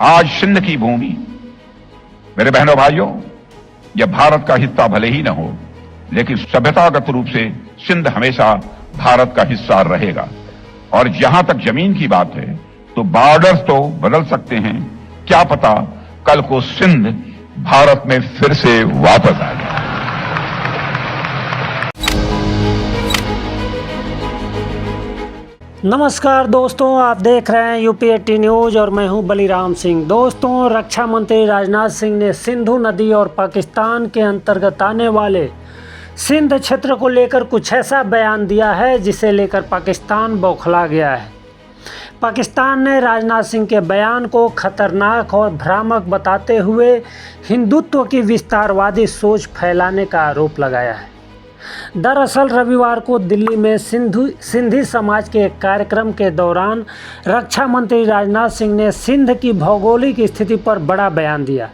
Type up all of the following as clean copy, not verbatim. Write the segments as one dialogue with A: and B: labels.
A: आज सिंध की भूमि, मेरे बहनों भाइयों, यह भारत का हिस्सा भले ही न हो, लेकिन सभ्यतागत रूप से सिंध हमेशा भारत का हिस्सा रहेगा। और जहां तक जमीन की बात है तो बॉर्डर्स तो बदल सकते हैं, क्या पता कल को सिंध भारत में फिर से वापस आ जाए।
B: नमस्कार दोस्तों, आप देख रहे हैं यूपी 80 न्यूज़ और मैं हूं बलिराम सिंह। दोस्तों, रक्षा मंत्री राजनाथ सिंह ने सिंधु नदी और पाकिस्तान के अंतर्गत आने वाले सिंध क्षेत्र को लेकर कुछ ऐसा बयान दिया है जिसे लेकर पाकिस्तान बौखला गया है। पाकिस्तान ने राजनाथ सिंह के बयान को खतरनाक और भ्रामक बताते हुए हिंदुत्व की विस्तारवादी सोच फैलाने का आरोप लगाया है। दरअसल रविवार को दिल्ली में सिंधी समाज के एक कार्यक्रम के दौरान रक्षा मंत्री राजनाथ सिंह ने सिंध की भौगोलिक स्थिति पर बड़ा बयान दिया।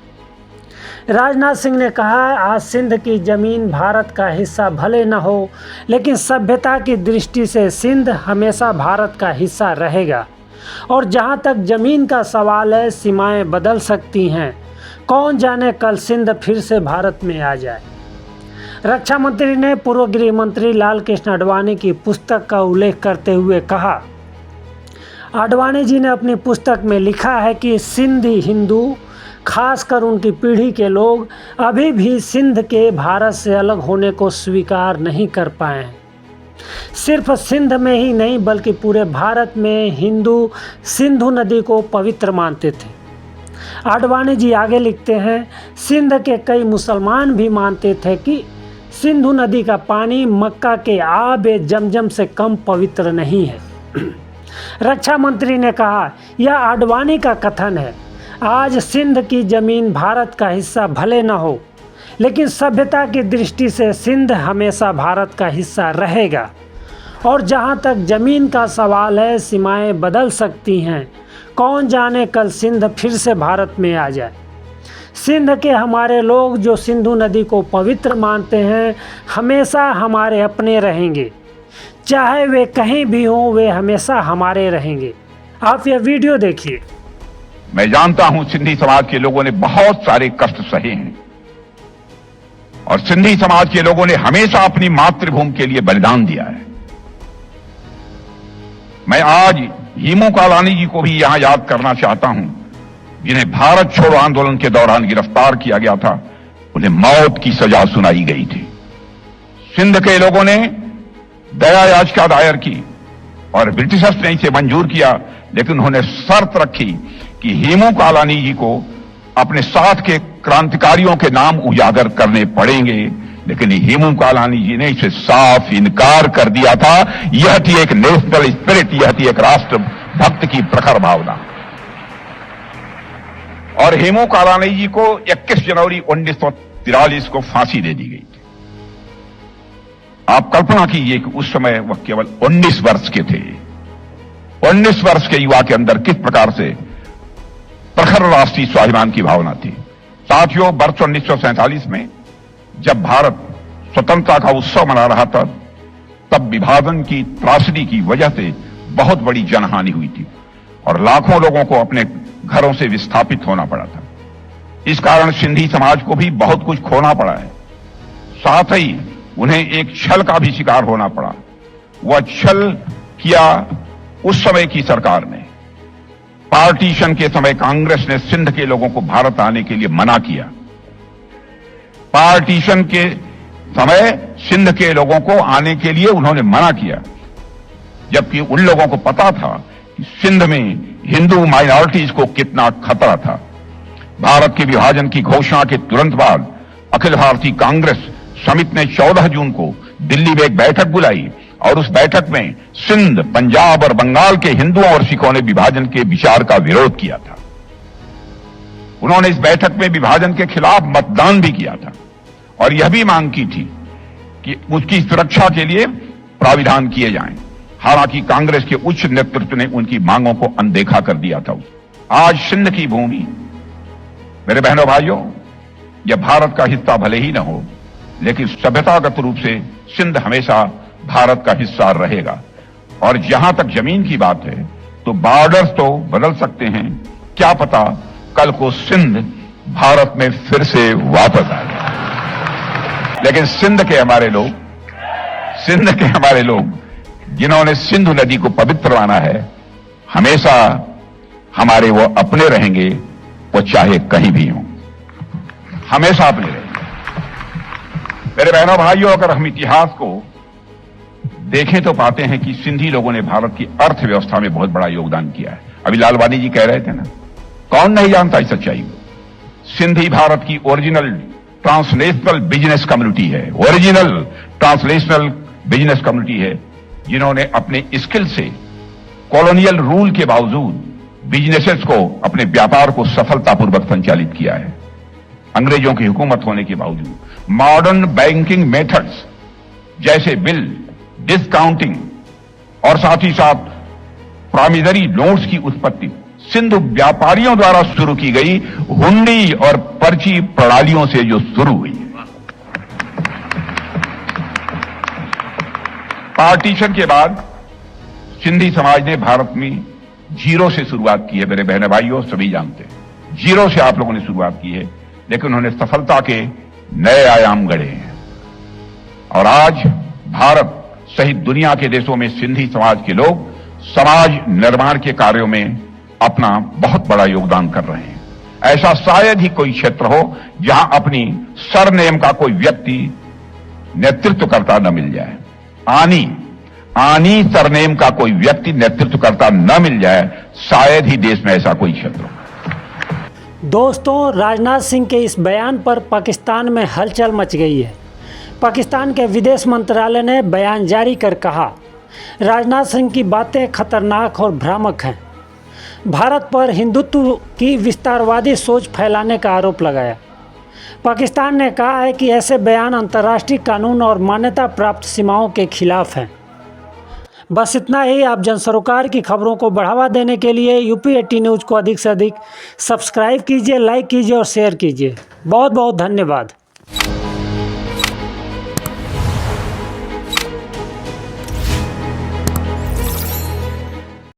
B: राजनाथ सिंह ने कहा, आज सिंध की ज़मीन भारत का हिस्सा भले न हो, लेकिन सभ्यता की दृष्टि से सिंध हमेशा भारत का हिस्सा रहेगा। और जहाँ तक ज़मीन का सवाल है, सीमाएं बदल सकती हैं, कौन जाने कल सिंध फिर से भारत में आ जाए। रक्षा मंत्री ने पूर्व गृह मंत्री लाल कृष्ण आडवाणी की पुस्तक का उल्लेख करते हुए कहा, आडवाणी जी ने अपनी पुस्तक में लिखा है कि सिंधी हिंदू, खासकर उनकी पीढ़ी के लोग, अभी भी सिंध के भारत से अलग होने को स्वीकार नहीं कर पाए हैं। सिर्फ सिंध में ही नहीं बल्कि पूरे भारत में हिंदू सिंधु नदी को पवित्र मानते थे। आडवाणी जी आगे लिखते हैं, सिंध के कई मुसलमान भी मानते थे कि सिंधु नदी का पानी मक्का के आबे जमजम से कम पवित्र नहीं है। रक्षा मंत्री ने कहा, यह आडवाणी का कथन है। आज सिंध की ज़मीन भारत का हिस्सा भले न हो, लेकिन सभ्यता की दृष्टि से सिंध हमेशा भारत का हिस्सा रहेगा। और जहाँ तक ज़मीन का सवाल है, सीमाएं बदल सकती हैं, कौन जाने कल सिंध फिर से भारत में आ जाए। सिंध के हमारे लोग जो सिंधु नदी को पवित्र मानते हैं, हमेशा हमारे अपने रहेंगे। चाहे वे कहीं भी हों, वे हमेशा हमारे रहेंगे। आप यह वीडियो देखिए।
A: मैं जानता हूं सिंधी समाज के लोगों ने बहुत सारे कष्ट सहे हैं और सिंधी समाज के लोगों ने हमेशा अपनी मातृभूमि के लिए बलिदान दिया है। मैं आज हेमू कालानी जी को भी यहां याद करना चाहता हूं, जिन्हें भारत छोड़ो आंदोलन के दौरान गिरफ्तार किया गया था। उन्हें मौत की सजा सुनाई गई थी। सिंध के लोगों ने दया याचिका दायर की और ब्रिटिशर्स ने इसे मंजूर किया, लेकिन उन्होंने शर्त रखी कि हेमू कालानी जी को अपने साथ के क्रांतिकारियों के नाम उजागर करने पड़ेंगे। लेकिन हेमू कालानी जी ने इसे साफ इनकार कर दिया था। यह थी एक नेशनल स्पिरिट, यह थी एक राष्ट्र भक्त की प्रखर भावना। और हेमू कालानी जी को 21 जनवरी 1943 को फांसी दे दी गई थी। आप कल्पना कीजिए कि उस समय वह केवल 19 वर्ष के थे। 19 वर्ष के युवा के अंदर किस प्रकार से प्रखर राष्ट्रीय स्वाभिमान की भावना थी। साथियों, वर्ष 1947 में जब भारत स्वतंत्रता का उत्सव मना रहा था, तब विभाजन की त्रासदी की वजह से बहुत बड़ी जनहानि हुई थी और लाखों लोगों को अपने घरों से विस्थापित होना पड़ा था। इस कारण सिंधी समाज को भी बहुत कुछ खोना पड़ा है। साथ ही उन्हें एक छल का भी शिकार होना पड़ा। वह छल किया उस समय की सरकार ने। पार्टीशन के समय कांग्रेस ने सिंध के लोगों को भारत आने के लिए मना किया। पार्टीशन के समय सिंध के लोगों को आने के लिए उन्होंने मना किया, जबकि उन लोगों को पता था कि सिंध में हिंदू माइनॉरिटीज को कितना खतरा था। भारत के विभाजन की घोषणा के तुरंत बाद अखिल भारतीय कांग्रेस समिति ने 14 जून को दिल्ली में एक बैठक बुलाई और उस बैठक में सिंध, पंजाब और बंगाल के हिंदुओं और सिखों ने विभाजन के विचार का विरोध किया था। उन्होंने इस बैठक में विभाजन के खिलाफ मतदान भी किया था और यह भी मांग की थी कि उसकी सुरक्षा के लिए प्राविधान किए जाएं। हालांकि कांग्रेस के उच्च नेतृत्व ने उनकी मांगों को अनदेखा कर दिया था। आज सिंध की भूमि, मेरे बहनों भाइयों, यह भारत का हिस्सा भले ही न हो, लेकिन सभ्यतागत रूप से सिंध हमेशा भारत का हिस्सा रहेगा। और जहां तक जमीन की बात है तो बॉर्डर्स तो बदल सकते हैं, क्या पता कल को सिंध भारत में फिर से वापस आ जाए। लेकिन सिंध के हमारे लोग जिन्होंने सिंधु नदी को पवित्र माना है, हमेशा हमारे वो अपने रहेंगे, वो चाहे कहीं भी हों, हमेशा अपने रहेंगे। मेरे बहनों भाइयों, अगर हम इतिहास को देखें तो पाते हैं कि सिंधी लोगों ने भारत की अर्थव्यवस्था में बहुत बड़ा योगदान किया है। अभी लालवानी जी कह रहे थे ना, कौन नहीं जानता इस सच्चाई को। सिंधी भारत की ओरिजिनल ट्रांसलेशनल बिजनेस कम्युनिटी है, ओरिजिनल ट्रांसलेशनल बिजनेस कम्युनिटी है, जिन्होंने अपने स्किल से कॉलोनियल रूल के बावजूद बिजनेसेस को, अपने व्यापार को सफलतापूर्वक संचालित किया है। अंग्रेजों की हुकूमत होने के बावजूद मॉडर्न बैंकिंग मेथड्स जैसे बिल, डिस्काउंटिंग और साथ ही साथ प्रॉमिसरी नोट्स की उत्पत्ति सिंधु व्यापारियों द्वारा शुरू की गई हुंडी और पर्ची प्रणालियों से जो शुरू हुई है। पार्टीशन के बाद सिंधी समाज ने भारत में जीरो से शुरुआत की है। मेरे बहन भाइयों, सभी जानते हैं जीरो से आप लोगों ने शुरुआत की है, लेकिन उन्होंने सफलता के नए आयाम गढ़े हैं। और आज भारत सहित दुनिया के देशों में सिंधी समाज के लोग समाज निर्माण के कार्यों में अपना बहुत बड़ा योगदान कर रहे हैं। ऐसा शायद ही कोई क्षेत्र हो जहां अपनी सरनेम का कोई व्यक्ति नेतृत्व करता न मिल जाए। आनी सरनेम का कोई व्यक्ति नेतृत्व करता न मिल जाए, शायद ही देश में ऐसा कोई क्षेत्र हो।
B: दोस्तों, राजनाथ सिंह के इस बयान पर पाकिस्तान में हलचल मच गई है। पाकिस्तान के विदेश मंत्रालय ने बयान जारी कर कहा, राजनाथ सिंह की बातें खतरनाक और भ्रामक हैं। भारत पर हिंदुत्व की विस्तारवादी सोच फैलाने का आरोप लगाया। पाकिस्तान ने कहा है कि ऐसे बयान अंतर्राष्ट्रीय कानून और मान्यता प्राप्त सीमाओं के खिलाफ हैं। बस इतना ही। आप जन सरोकार की खबरों को बढ़ावा देने के लिए UP18 न्यूज़ को अधिक से अधिक सब्सक्राइब कीजिए, लाइक कीजिए और शेयर कीजिए। बहुत बहुत धन्यवाद।